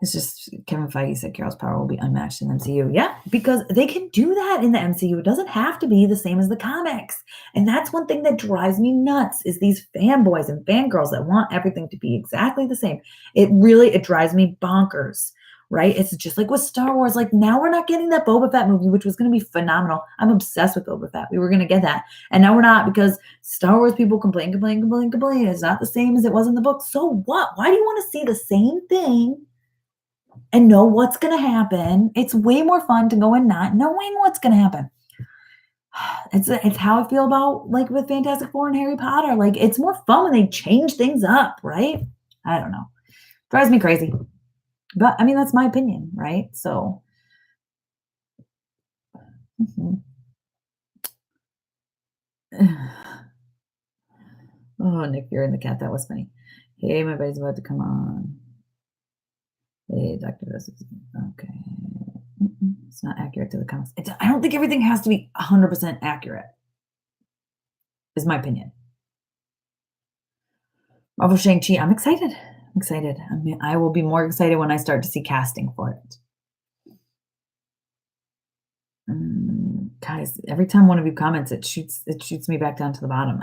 It's just Kevin Feige said Carol's power will be unmatched in the MCU. Yeah, because they can do that in the MCU. It doesn't have to be the same as the comics. And that's one thing that drives me nuts is these fanboys and fangirls that want everything to be exactly the same. It drives me bonkers, right? It's just like with Star Wars. Like now we're not getting that Boba Fett movie, which was going to be phenomenal. I'm obsessed with Boba Fett. We were going to get that. And now we're not because Star Wars people complain. It's not the same as it was in the book. So what? Why do you want to see the same thing and know what's going to happen? It's way more fun to go and not knowing what's going to happen. It's how I feel about like with Fantastic Four and Harry Potter. Like it's more fun when they change things up, right? I don't know. Drives me crazy. But I mean, that's my opinion, right? So, oh, Nick, you're in the cat. That was funny. Hey, my buddy's about to come on. Hey, Dr. Okay. It's not accurate to the comics. I don't think everything has to be 100% accurate, is my opinion. Marvel Shang-Chi, I'm excited. I mean, I will be more excited when I start to see casting for it. Guys, every time one of you comments, it shoots me back down to the bottom.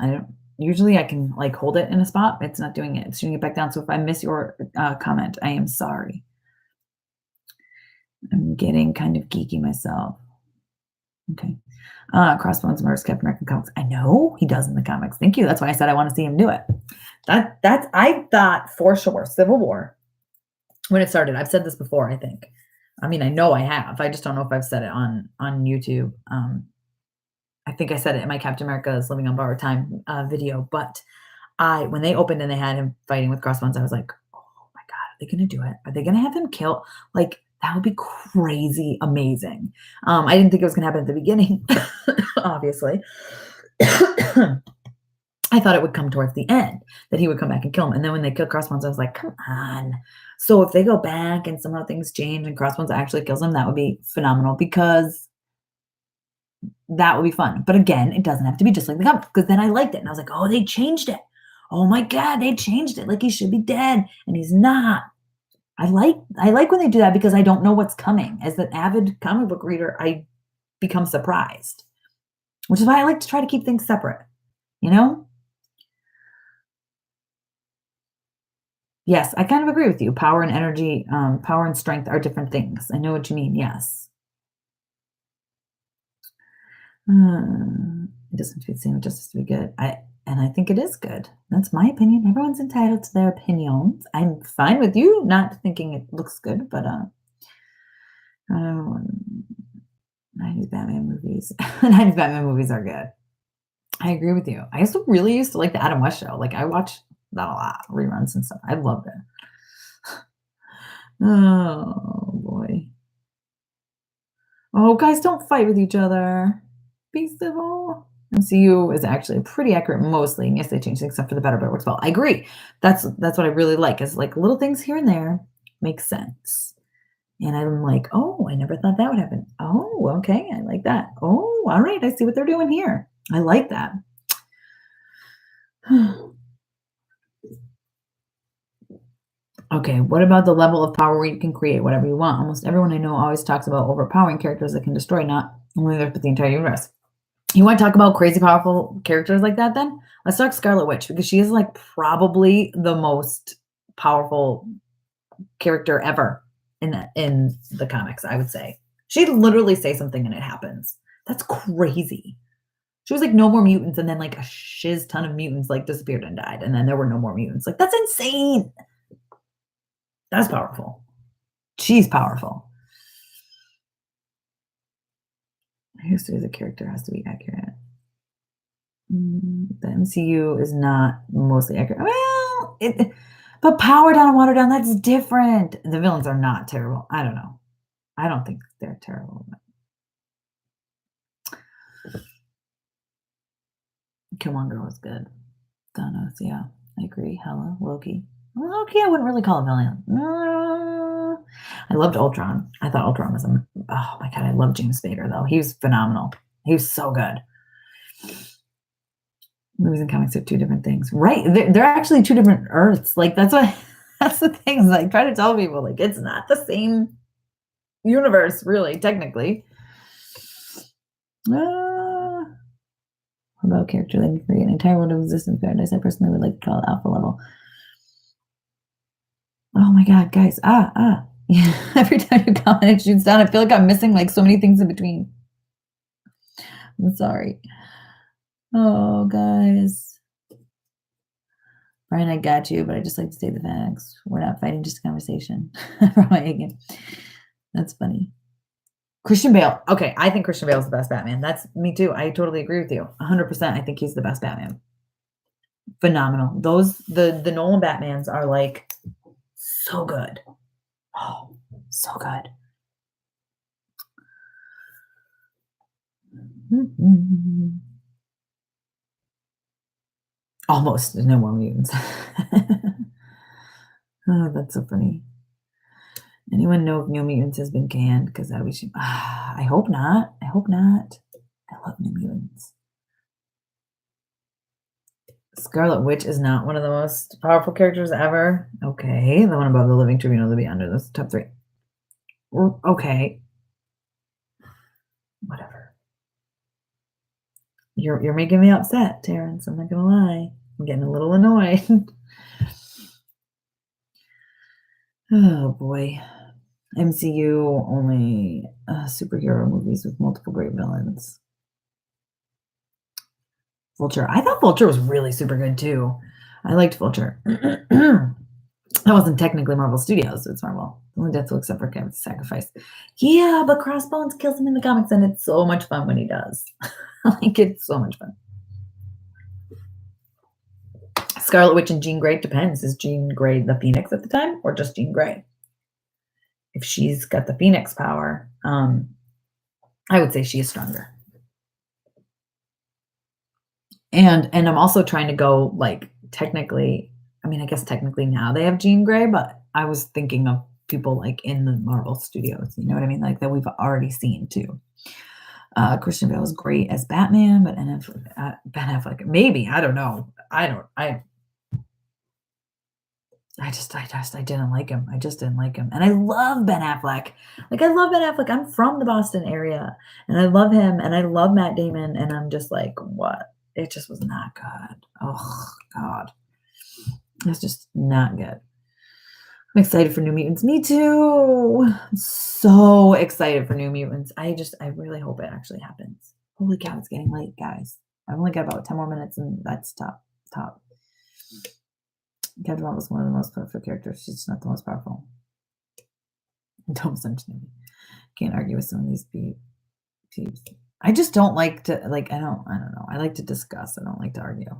Usually I can like hold it in a spot. It's not doing it. It's shooting it back down. So if I miss your comment, I am sorry. I'm getting kind of geeky myself. Okay. Crossbones murders Captain America comics. I know he does in the comics. Thank you. That's why I said I want to see him do it. I thought for sure Civil War when it started. I've said this before, I think. I mean, I know I have. I just don't know if I've said it on YouTube. I think I said it in my Captain America's Living on Borrowed Time video. But when they opened and they had him fighting with Crossbones, I was like, oh my God, are they going to do it? Are they going to have him kill? Like, that would be crazy amazing. I didn't think it was going to happen at the beginning, obviously. I thought it would come towards the end, that he would come back and kill him. And then when they killed Crossbones, I was like, come on. So if they go back and somehow things change and Crossbones actually kills him, that would be phenomenal because that would be fun. But again, it doesn't have to be just like the comics because then I liked it. And I was like, oh, they changed it. Oh my God, they changed it. Like he should be dead and he's not. I like when they do that because I don't know what's coming. As an avid comic book reader, I become surprised, which is why I like to try to keep things separate, you know? Yes, I kind of agree with you. Power and energy, power and strength are different things. I know what you mean. Yes. It doesn't feel the same. It just has to be good. I think it is good. That's my opinion. Everyone's entitled to their opinions. I'm fine with you not thinking it looks good, but um, 90s Batman movies. 90s Batman movies are good. I agree with you. I also really used to like the Adam West show. Like I watched that a lot, reruns and stuff. I loved it. Oh boy. Oh, guys, don't fight with each other. Be civil. MCU is actually pretty accurate mostly, and yes, they changed things except for the better, but it works well. I agree. That's what I really like is like little things here and there make sense. And I'm like, oh, I never thought that would happen. Oh, okay, I like that. Oh, all right, I see what they're doing here. I like that. Okay, what about the level of power where you can create whatever you want? Almost everyone I know always talks about overpowering characters that can destroy not only Earth but the entire universe. You want to talk about crazy powerful characters like that then? Let's talk Scarlet Witch because she is like probably the most powerful character ever in the comics, I would say. She'd literally say something and it happens. That's crazy. She was like, no more mutants, and then like a shiz ton of mutants like disappeared and died, and then there were no more mutants. Like, that's insane. That's powerful. She's powerful. History of the character has to be accurate. The MCU is not mostly accurate. Well, but Power Down and Water Down, that's different. The villains are not terrible. I don't know. I don't think they're terrible. Killmonger was good. Thanos, yeah, I agree. Hela, Loki. Loki, I wouldn't really call a villain. I loved Ultron. I thought Ultron was oh my god, I love James Spader though. He was phenomenal. He was so good. Movies and comics are two different things, right? They're actually two different Earths. Like that's what that's the thing. Like try to tell people like it's not the same universe, really, technically. About character that can create an entire world of existence paradise. I personally would like to call it alpha level. Oh my god, guys. Yeah. Every time you comment, it shoots down. I feel like I'm missing like so many things in between. I'm sorry. Oh, guys. Brian, I got you, but I just like to say the facts. We're not fighting, just a conversation. That's funny. Christian Bale. Okay, I think Christian Bale is the best Batman. That's me too. I totally agree with you. 100%. I think he's the best Batman. Phenomenal. The Nolan Batmans are like so good. Oh, so good. Almost no more mutants. Oh, that's so funny. Anyone know if New Mutants has been canned? Because that we should. I hope not. I hope not. I love New Mutants. Scarlet Witch is not one of the most powerful characters ever. Okay, the one above the Living Tribunal to be under those top 3. Okay, whatever. You're making me upset, Terrence. I'm not gonna lie. I'm getting a little annoyed. Oh boy. MCU only superhero movies with multiple great villains. Vulture. I thought Vulture was really super good too. I liked Vulture. That wasn't technically Marvel Studios. It's Marvel. Only Death except for Kevin's Sacrifice. Yeah, but Crossbones kills him in the comics, and it's so much fun when he does. Like it's so much fun. Scarlet Witch and Jean Grey depends. Is Jean Grey the Phoenix at the time, or just Jean Grey? If she's got the Phoenix power, I would say she is stronger. And I'm also trying to go like technically. I mean, I guess technically now they have Jean Grey, but I was thinking of people like in the Marvel Studios. You know what I mean? Like that we've already seen too. Christian Bale is great as Batman, but Ben Affleck, maybe I don't know. I didn't like him. I just didn't like him. And I love Ben Affleck. Like I love Ben Affleck. I'm from the Boston area, and I love him, and I love Matt Damon, and I'm just like, what? It just was not good. Oh God, it's just not good. I'm excited for New Mutants. Me too. I'm so excited for New Mutants. I really hope it actually happens. Holy cow, it's getting late, guys. I've only got about 10 more minutes and that's top. Captain Marvel was one of the most powerful characters. She's not the most powerful. Don't mention me. Can't argue with some of these peeps. I just don't like to like I don't know. I like to discuss. I don't like to argue.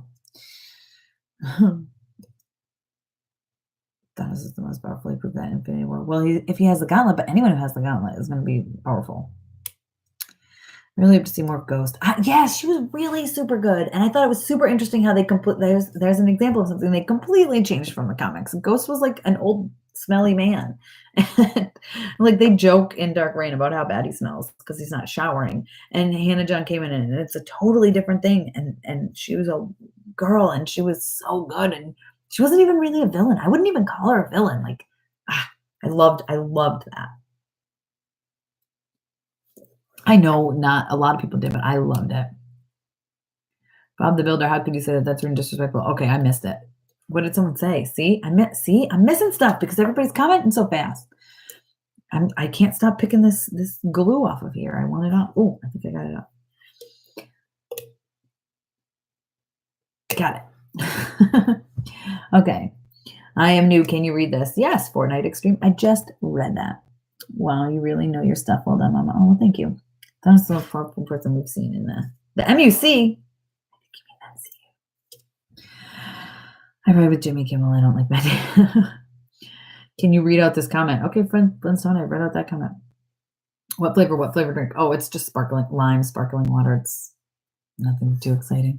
Thanos is the most powerful. He proved that in Infinity War. Well, if he has the gauntlet, but anyone who has the gauntlet is going to be powerful. I really hope to see more of Ghost. Yes, she was really super good, and I thought it was super interesting how they there's an example of something they completely changed from the comics. Ghost was like an old smelly man, and like they joke in Dark Reign about how bad he smells because he's not showering. And Hannah John came in, and it's a totally different thing. And she was a girl, and she was so good, and she wasn't even really a villain. I wouldn't even call her a villain. Like, I loved that. I know not a lot of people did, but I loved it. Bob the Builder, how could you say that? That's really disrespectful. Okay, I missed it. What did someone say? See, I'm missing stuff because everybody's commenting so fast. I can't stop picking this glue off of here. I want it off. Oh, I think I got it off. Got it. Okay. I am new. Can you read this? Yes, Fortnite Extreme. I just read that. Wow, you really know your stuff. Well done, Mama. Oh, thank you. That's the most powerful person we've seen in the MUC. I read with Jimmy Kimmel. I don't like that. Can you read out this comment? Okay, Flintstone, I read out that comment. What flavor drink? Oh, it's just sparkling water. It's nothing too exciting.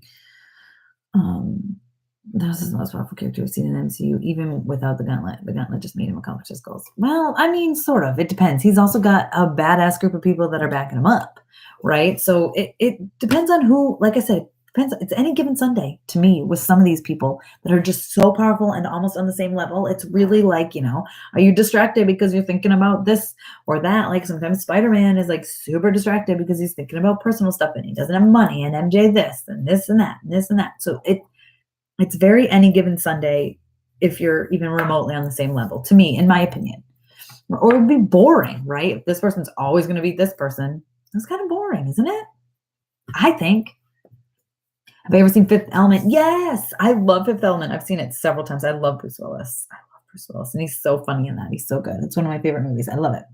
That was the most powerful character we've seen in the MCU, even without the gauntlet. The gauntlet just made him accomplish his goals. Well, I mean, sort of. It depends. He's also got a badass group of people that are backing him up, right? So it depends on who, like I said, depends. It's any given Sunday to me with some of these people that are just so powerful and almost on the same level. It's really like, are you distracted because you're thinking about this or that? Like sometimes Spider-Man is like super distracted because he's thinking about personal stuff and he doesn't have money, and MJ this and this and that and this and that. So it's very any given Sunday if you're even remotely on the same level, to me, in my opinion. Or it would be boring, right? If this person's always going to be this person, that's kind of boring, isn't it? I think. Have you ever seen Fifth Element? Yes, I love Fifth Element. I've seen it several times. I love Bruce Willis. And he's so funny in that. He's so good. It's one of my favorite movies. I love it.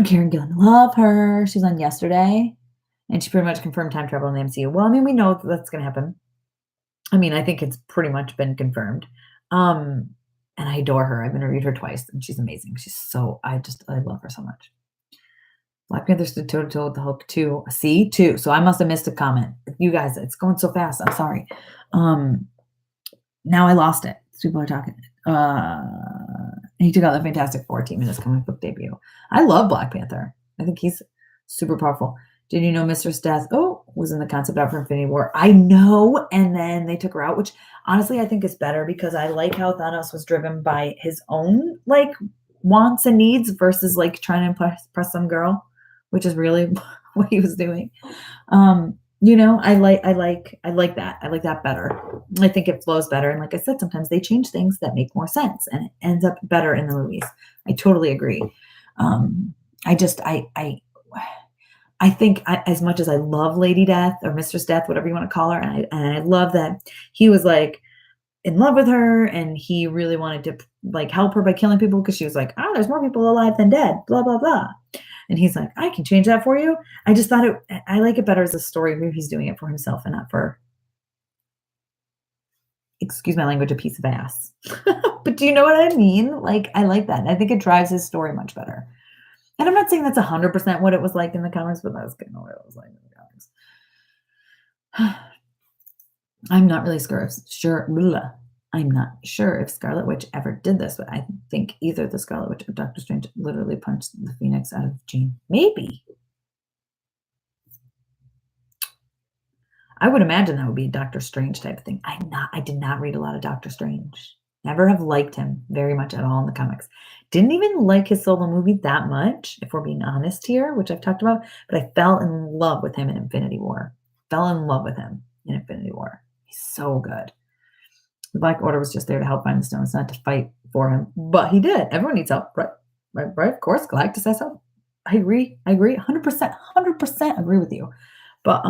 Karen Gillan, love her. She's on yesterday, and she pretty much confirmed time travel in the MCU. Well, I mean, we know that's going to happen. I mean, I think it's pretty much been confirmed. And I adore her. I've interviewed her twice, and she's amazing. I love her so much. Black Panther stood toe-to-toe with the Hulk 2. See? 2. So I must have missed a comment. You guys, it's going so fast. I'm sorry. Now I lost it. People are talking. He took out the Fantastic Four team in his comic book debut. I love Black Panther. I think he's super powerful. Did you know Mistress Death, was in the concept art for Infinity War? I know, and then they took her out, which honestly I think is better because I like how Thanos was driven by his own, like, wants and needs versus, like, trying to impress some girl, which is really what he was doing. I like that. I like that better. I think it flows better. And like I said, sometimes they change things that make more sense and it ends up better in the movies. I totally agree. I think as much as I love Lady Death or Mistress Death, whatever you want to call her, and I love that he was like in love with her and he really wanted to like help her by killing people because she was like, there's more people alive than dead, blah, blah, blah. And he's like, I can change that for you. I just thought I like it better as a story where he's doing it for himself and not for, excuse my language, a piece of ass. But do you know what I mean? Like, I like that. I think it drives his story much better. And I'm not saying that's 100% what it was like in the comics, but that's kind of what it was like in the comics. I'm not really sure. I'm not sure if Scarlet Witch ever did this, but I think either the Scarlet Witch or Doctor Strange literally punched the Phoenix out of Jean. Maybe. I would imagine that would be a Doctor Strange type of thing. I did not read a lot of Doctor Strange. Never have liked him very much at all in the comics. Didn't even like his solo movie that much, if we're being honest here, which I've talked about, but I fell in love with him in Infinity War. He's so good. The Black Order was just there to help find the stones, not to fight for him, but he did. Everyone needs help, right? Right, of course, Galactus has help. I agree, 100%, 100% agree with you. But,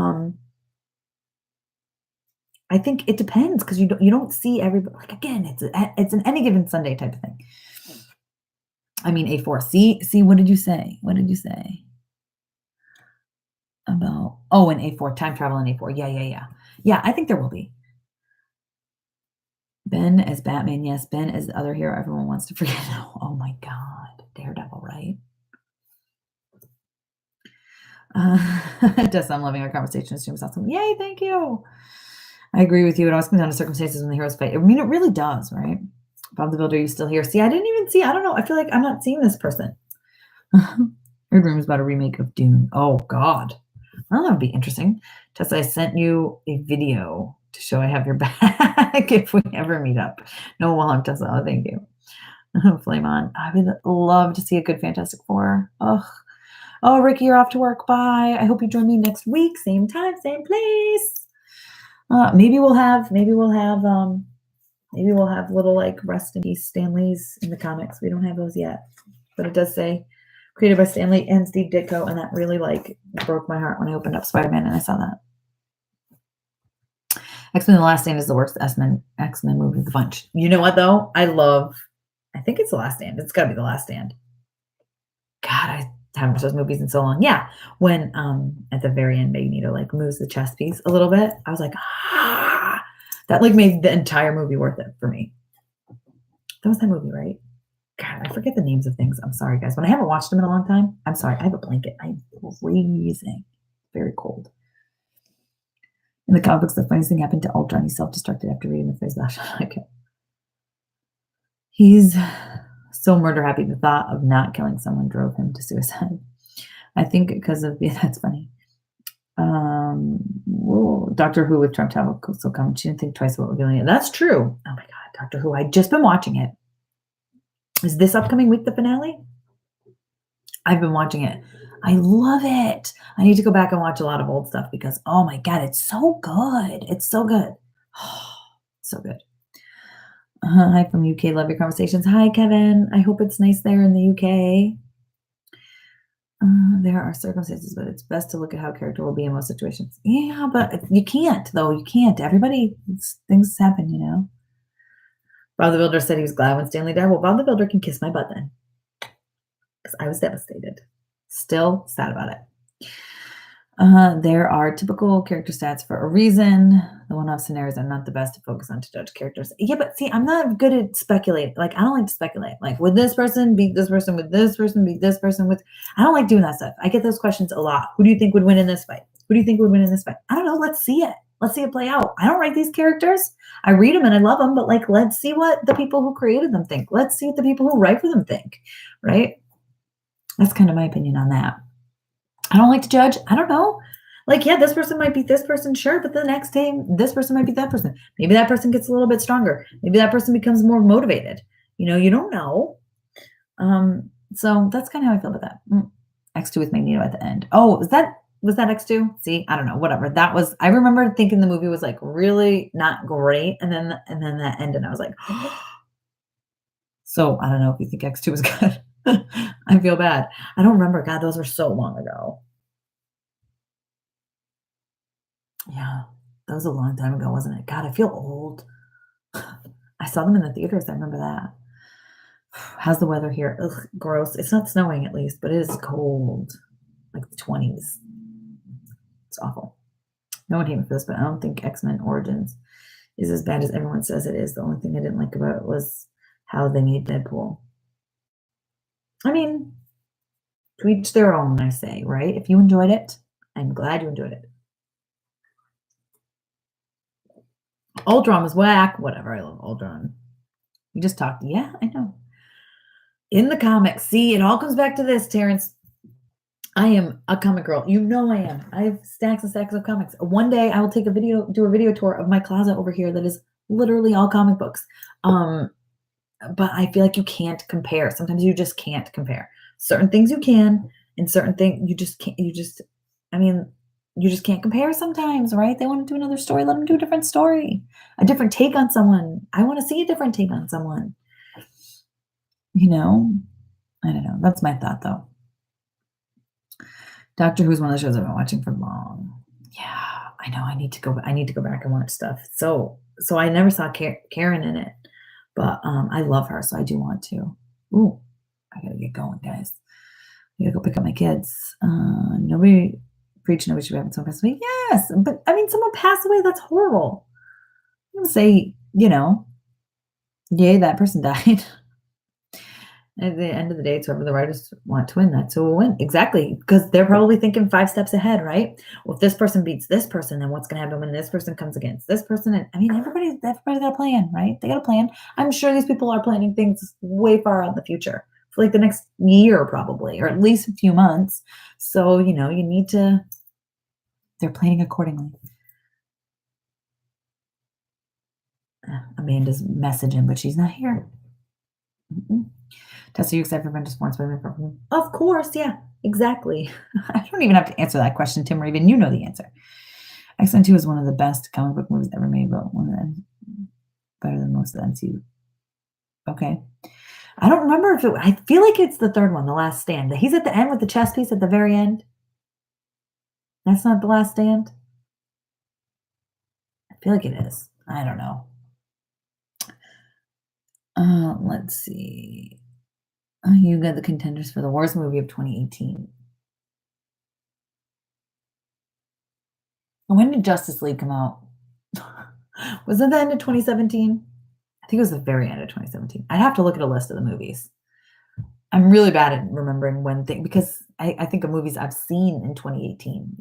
I think it depends because you don't see everybody. Like, again, it's an any given Sunday type of thing. I mean, A4. See, what did you say? What did you say about in A4, time travel in A4. Yeah, yeah, yeah. Yeah, I think there will be. Ben as Batman, yes. Ben as the other hero everyone wants to forget. Oh my god. Daredevil, right? Tessa, I'm loving our conversation. It seems awesome. Yay, thank you. I agree with you. It always comes down to circumstances when the heroes fight. I mean, it really does, right? Bob the Builder, you still here? See, I didn't even see. I don't know. I feel like I'm not seeing this person. Heard rumors about a remake of Dune. Oh God. Well, that would be interesting. Tessa, I sent you a video to show I have your back if we ever meet up. No, well, Tessa. Oh, thank you. Flame on. I would love to see a good Fantastic Four. Ugh. Oh, Ricky, you're off to work. Bye. I hope you join me next week. Same time, same place. Maybe we'll have little like rest in peace Stanleys in the comics. We don't have those yet, but it does say created by Stanley and Steve Ditko, and that really like broke my heart when I opened up Spider-Man and I saw that. X-Men: The Last Stand is the worst X-Men movie of the bunch. You know what though? I think it's The Last Stand. It's got to be The Last Stand. God, I haven't watched those movies in so long. Yeah, when at the very end Magneto like moves the chess piece a little bit, I was like, that like made the entire movie worth it for me. That was that movie, right? God, I forget the names of things. I'm sorry, guys. When I haven't watched them in a long time, I'm sorry. I have a blanket. I'm freezing. Very cold. In the comic books, the funniest thing happened to Ultron. He self-destructed after reading the phrase Backlash. Okay. He's so murder happy. The thought of not killing someone drove him to suicide. I think because of that's funny. Doctor Who with Trump travel so come. She didn't think twice about revealing it. That's true. Oh my god, Doctor Who. I'd just been watching it. Is this upcoming week the finale? I've been watching it. I love it. I need to go back and watch a lot of old stuff because oh my god, it's so good. It's so good. So good. Hi from UK. Love your conversations. Hi, Kevin. I hope it's nice there in the UK. There are circumstances, but it's best to look at how character will be in most situations. Yeah, but you can't, though. You can't. Everybody, things happen, you know. Bob the Builder said he was glad when Stanley died. Well, Bob the Builder can kiss my butt then. Because I was devastated. Still sad about it. There are typical character stats for a reason. The one-off scenarios are not the best to focus on to judge characters. Yeah, but see, I'm not good at speculating. Like, I don't like to speculate. Like, would this person beat this person? Would this person beat this person? I don't like doing that stuff. I get those questions a lot. Who do you think would win in this fight? Who do you think would win in this fight? I don't know. Let's see it. Let's see it play out. I don't write these characters. I read them and I love them, but like, let's see what the people who created them think. Let's see what the people who write for them think, right? That's kind of my opinion on that. I don't like to judge. I don't know. Like, yeah, this person might beat this person, sure, but the next day, this person might beat that person. Maybe that person gets a little bit stronger. Maybe that person becomes more motivated. You know, you don't know. So that's kind of how I feel about that. X2 with Magneto at the end. Oh, was that X2? See, I don't know, whatever. I remember thinking the movie was like really not great, and then that ended, and I was like, so I don't know if you think X2 was good. I feel bad. I don't remember. God, those were so long ago. Yeah, that was a long time ago, wasn't it? God, I feel old. I saw them in the theaters. I remember that. How's the weather here? Ugh, gross. It's not snowing at least, but it is cold. Like the 20s. It's awful. No one hated for this, but I don't think X-Men Origins is as bad as everyone says it is. The only thing I didn't like about it was how they made Deadpool. I mean, to each their own, I say, right? If you enjoyed it, I'm glad you enjoyed it. Ultron was whack. Whatever. I love Ultron. We just talked. Yeah, I know. In the comics. See, it all comes back to this, Terrence. I am a comic girl. You know I am. I have stacks and stacks of comics. One day I will do a video tour of my closet over here that is literally all comic books. But I feel like you can't compare. Sometimes you just can't compare. Certain things you can, and certain things you just can't. You just can't compare sometimes, right? They want to do another story. Let them do a different story, a different take on someone. I want to see a different take on someone. You know? I don't know. That's my thought, though. Doctor Who's one of the shows I've been watching for long. Yeah, I know. I need to go back and watch stuff. So I never saw Karen in it, but I love her, so I do want to. Ooh, I gotta get going, guys. I gotta go pick up my kids. Nobody preach. Nobody should be having someone pass away. Yes, but I mean, someone passed away. That's horrible. I'm gonna say, yay, that person died. At the end of the day, it's whoever the writers want to win. That's who will win. Exactly. Because they're probably thinking 5 steps ahead, right? Well, if this person beats this person, then what's going to happen when this person comes against this person? And I mean, everybody's got a plan, right? They got a plan. I'm sure these people are planning things way far out in the future for like the next year, probably, or at least a few months. So, they're planning accordingly. Amanda's messaging, but she's not here. Tessa, you excited for Avengers Sports Women? Of course, yeah, exactly. I don't even have to answer that question, Tim Raven. You know the answer. X-Men 2 is one of the best comic book movies ever made, but one of them better than most of the MCU. Okay. I don't remember if I feel like it's the third one, The Last Stand. He's at the end with the chess piece at the very end. That's not The Last Stand? I feel like it is. I don't know. Let's see. You got the contenders for the worst movie of 2018. When did Justice League come out? Was it the end of 2017? I think it was the very end of 2017. I'd have to look at a list of the movies. I'm really bad at remembering when things because I think of movies I've seen in 2018,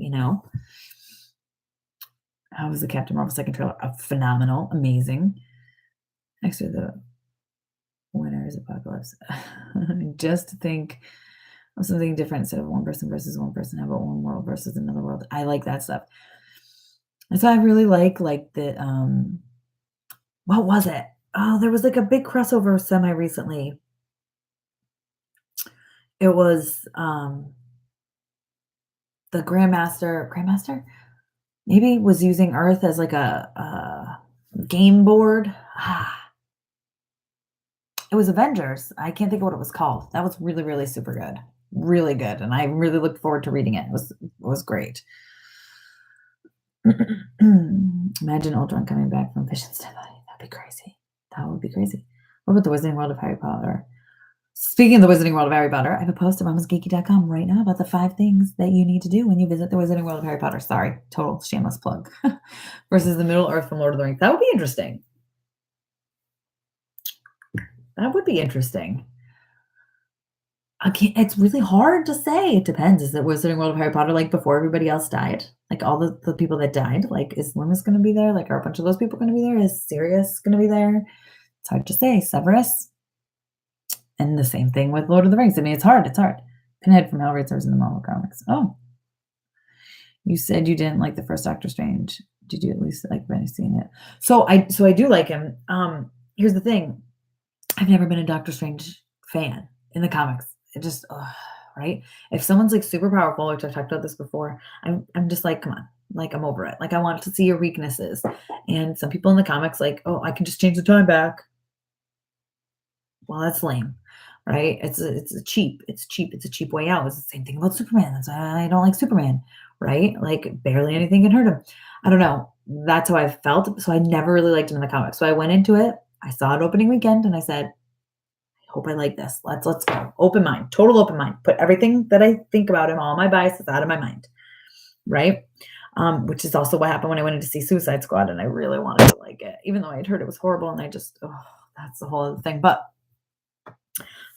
How was the Captain Marvel second trailer? Phenomenal, amazing. Next to the winner is Apocalypse. Just to think of something different instead of one person versus one person. How about one world versus another world? I like that stuff. And so I really like the what was it? Oh, there was like a big crossover semi recently. It was the Grandmaster maybe was using Earth as like a game board. It was Avengers. I can't think of what it was called. That was really, really super good. Really good. And I really looked forward to reading it. It was great. Imagine Ultron coming back from Vision's dead body. That'd be crazy. That would be crazy. What about the Wizarding World of Harry Potter? Speaking of the Wizarding World of Harry Potter, I have a post at mamasgeeky.com right now about the 5 things that you need to do when you visit the Wizarding World of Harry Potter. Sorry, total shameless plug. Versus the Middle Earth from Lord of the Rings. That would be interesting. That would be interesting. It's really hard to say. It depends. Is it Wizarding World of Harry Potter like before everybody else died? Like all the people that died? Like is Loomis going to be there? Like are a bunch of those people going to be there? Is Sirius going to be there? It's hard to say. Severus? And the same thing with Lord of the Rings. I mean, it's hard. It's hard. Pinhead from Hellraiser's in the Marvel comics. Oh. You said you didn't like the first Doctor Strange. Did you at least like when you've seen it? So I do like him. Here's the thing. I've never been a Doctor Strange fan in the comics. It just, right? If someone's like super powerful, which I've talked about this before, I'm just like, come on, like I'm over it. Like I want to see your weaknesses. And some people in the comics, like, oh, I can just change the time back. Well, that's lame, right? It's a cheap way out. It's the same thing about Superman. That's why I don't like Superman, right? Like barely anything can hurt him. I don't know. That's how I felt. So I never really liked him in the comics. So I went into it. I saw it opening weekend, and I said, hope I like this. Let's go. Open mind, total open mind. Put everything that I think about him, all my biases out of my mind, right? Which is also what happened when I went in to see Suicide Squad, and I really wanted to like it, even though I had heard it was horrible, and I just, that's the whole other thing. But,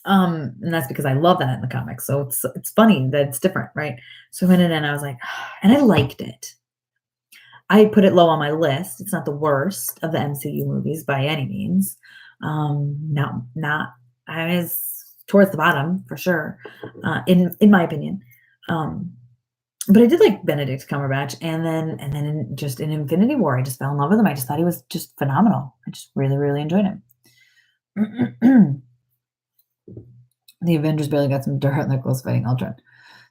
and that's because I love that in the comics. So it's funny that it's different, right? So I went in and I was like, and I liked it. I put it low on my list. It's not the worst of the MCU movies by any means. Not I was towards the bottom for sure, in my opinion. But I did like Benedict Cumberbatch, and then in Infinity War, I just fell in love with him. I just thought he was just phenomenal. I just really, really enjoyed him. The Avengers barely got some dirt on their close fighting Ultron.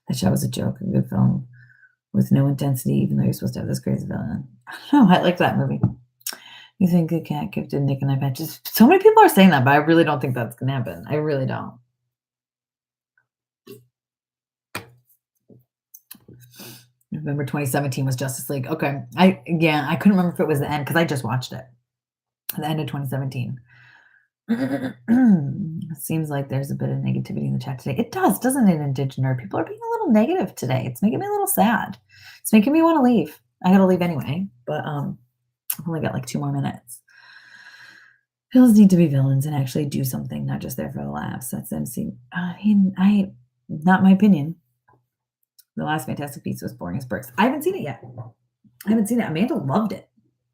That shot was a joke. A good film with no intensity, even though you're supposed to have this crazy villain. I don't know. I like that movie. You think the cat gifted Nick and I patches? So many people are saying that, but I really don't think that's gonna happen. I really don't. November 2017 was Justice League. Okay. I couldn't remember if it was the end because I just watched it. The end of 2017. It seems like there's a bit of negativity in the chat today. It does, doesn't it, Indigener? People are being a little negative today. It's making me a little sad. It's making me want to leave. I gotta leave anyway, but I've only got like 2 more minutes. Villains need to be villains and actually do something, not just there for the laughs. That's MC. Not my opinion. The last Fantastic Beasts was boring as bricks. I haven't seen it yet. I haven't seen it. Amanda loved it.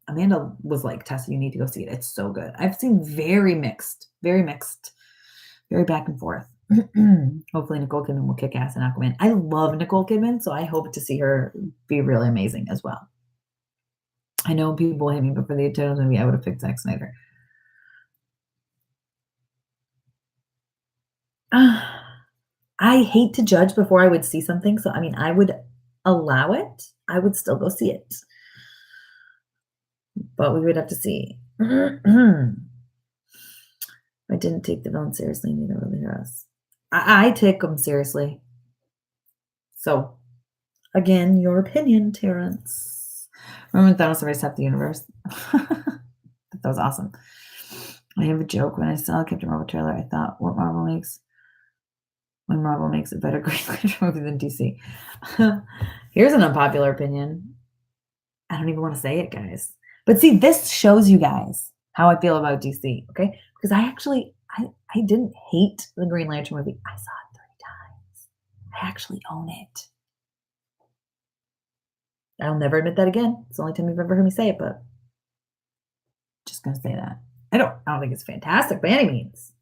Amanda was like, Tessa, you need to go see it. It's so good. I've seen very mixed, very back and forth. Hopefully Nicole Kidman will kick ass in Aquaman. I love Nicole Kidman, so I hope to see her be really amazing as well. I know people hate me, but for the Eternals movie, I would have picked Zack Snyder. I hate to judge before I would see something, so I mean, I would allow it. I would still go see it. But we would have to see. I didn't take the villain seriously, neither will the heroes. I take them seriously. So, again, your opinion, Terrence. Remember when Thanos erased half the universe? That was awesome. I have a joke. When I saw Captain Marvel trailer, I thought, when Marvel makes a better Green Lantern movie than DC. Here's an unpopular opinion. I don't even want to say it, guys. But see, this shows you guys how I feel about DC, okay? Because I didn't hate the Green Lantern movie. I saw it 3 times. I actually own it. I'll never admit that again. It's the only time you've ever heard me say it, but just gonna say that. I don't think it's fantastic by any means.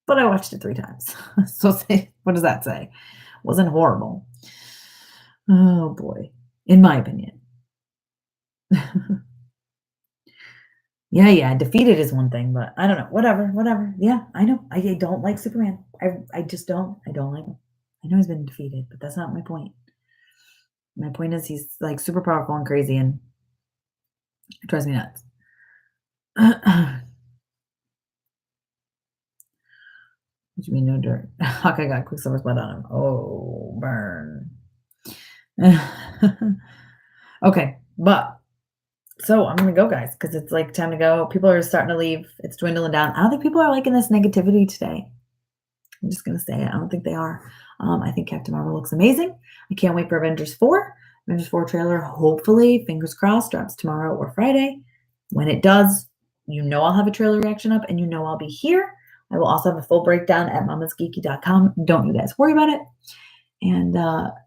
But I watched it 3 times. So what does that say? Wasn't horrible. Oh boy. In my opinion. Yeah, defeated is one thing, but I don't know. Whatever. Yeah, I know. I don't like Superman. I just don't. I don't like him. I know he's been defeated, but that's not my point. My point is he's like super powerful and crazy and it drives me nuts. What do you mean no dirt? Hawkeye got Quicksilver's blood on him. Oh, burn. Okay, but so I'm gonna go, guys, because it's like time to go. People are starting to leave. It's dwindling down. I don't think people are liking this negativity today. I'm just gonna say it. I don't think they are. I think Captain Marvel looks amazing. I can't wait for Avengers 4. Avengers 4 trailer, hopefully, fingers crossed, drops tomorrow or Friday. When it does, you know I'll have a trailer reaction up, and you know I'll be here. I will also have a full breakdown at mamasgeeky.com. Don't you guys worry about it. And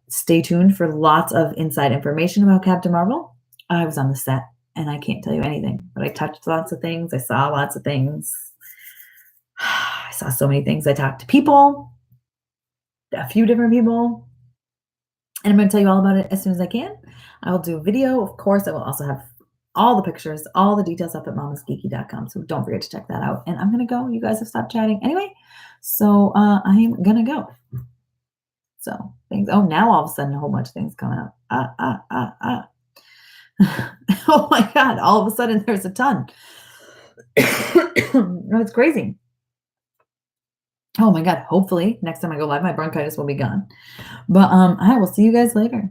stay tuned for lots of inside information about Captain Marvel. I was on the set, and I can't tell you anything, but I touched lots of things. I saw lots of things. I saw so many things. I talked to people, a few different people, and I'm going to tell you all about it as soon as I can. I will do a video. Of course, I will also have all the pictures, all the details up at mamasgeeky.com. So don't forget to check that out. And I'm going to go. You guys have stopped chatting anyway. So I'm going to go. So things. Oh, now all of a sudden a whole bunch of things coming up. Oh my God. All of a sudden there's a ton. It's crazy. Oh my God. Hopefully next time I go live, my bronchitis will be gone. But I will see you guys later.